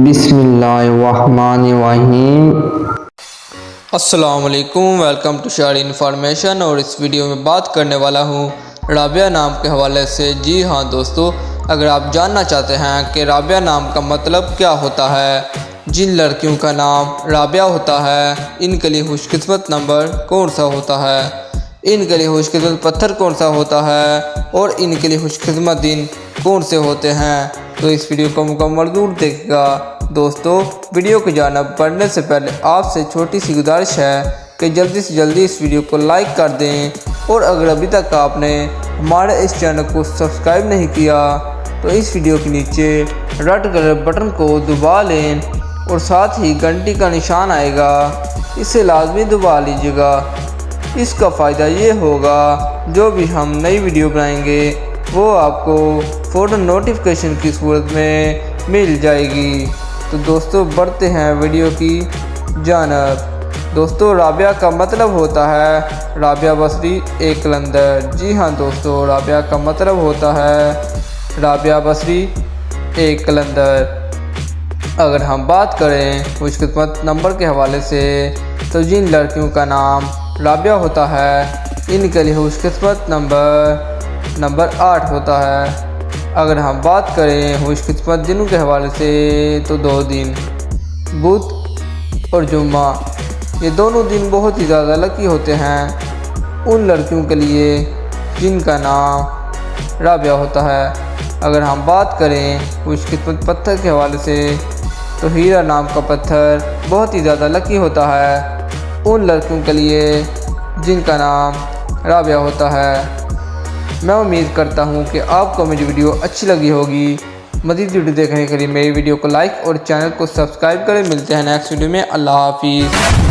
بسم اللہ الرحمن الرحیم۔ السلام علیکم، ویلکم ٹو شیئر انفارمیشن۔ اور اس ویڈیو میں بات کرنے والا ہوں رابعہ نام کے حوالے سے۔ جی ہاں دوستو، اگر آپ جاننا چاہتے ہیں کہ رابعہ نام کا مطلب کیا ہوتا ہے، جن لڑکیوں کا نام رابعہ ہوتا ہے ان کے لیے خوش قسمت نمبر کون سا ہوتا ہے، ان کے لیے خوش قسمت پتھر کون سا ہوتا ہے، اور ان کے لیے خوش قسمت دن کون سے ہوتے ہیں، تو اس ویڈیو کو مکمل ضرور دیکھے گا۔ دوستو، ویڈیو کی جانب بڑھنے سے پہلے آپ سے چھوٹی سی گزارش ہے کہ جلدی سے جلدی اس ویڈیو کو لائک کر دیں، اور اگر ابھی تک آپ نے ہمارے اس چینل کو سبسکرائب نہیں کیا تو اس ویڈیو کے نیچے ریڈ کلر بٹن کو دبا لیں، اور ساتھ ہی گھنٹی کا نشان آئے گا، اسے لازمی دبا لیجیے گا۔ اس کا فائدہ یہ ہوگا جو بھی ہم نئی ویڈیو بنائیں گے وہ آپ کو فوراً نوٹیفیکیشن کی صورت میں مل جائے گی۔ تو دوستو بڑھتے ہیں ویڈیو کی جانب۔ دوستو، رابعہ کا مطلب ہوتا ہے رابعہ بصری ایک قلندر۔ جی ہاں دوستو، رابعہ کا مطلب ہوتا ہے رابعہ بصری ایک قلندر۔ اگر ہم بات کریں خوش قسمت نمبر کے حوالے سے تو جن لڑکیوں کا نام رابعہ ہوتا ہے ان کے لیے خوش قسمت نمبر 8 ہوتا ہے۔ اگر ہم بات کریں خوش قسمت دنوں کے حوالے سے تو 2 دن، بدھ اور جمعہ، یہ دونوں دن بہت ہی زیادہ لکی ہوتے ہیں ان لڑکیوں کے لیے جن کا نام رابعہ ہوتا ہے۔ اگر ہم بات کریں خوش قسمت پتھر کے حوالے سے تو ہیرا نام کا پتھر بہت ہی زیادہ لکی ہوتا ہے ان لڑکیوں کے لیے جن کا نام رابعہ ہوتا ہے۔ میں امید کرتا ہوں کہ آپ کو میری ویڈیو اچھی لگی ہوگی۔ مزید ویڈیو دیکھنے کے لیے میری ویڈیو کو لائک اور چینل کو سبسکرائب کریں۔ ملتے ہیں نیکسٹ ویڈیو میں۔ اللہ حافظ۔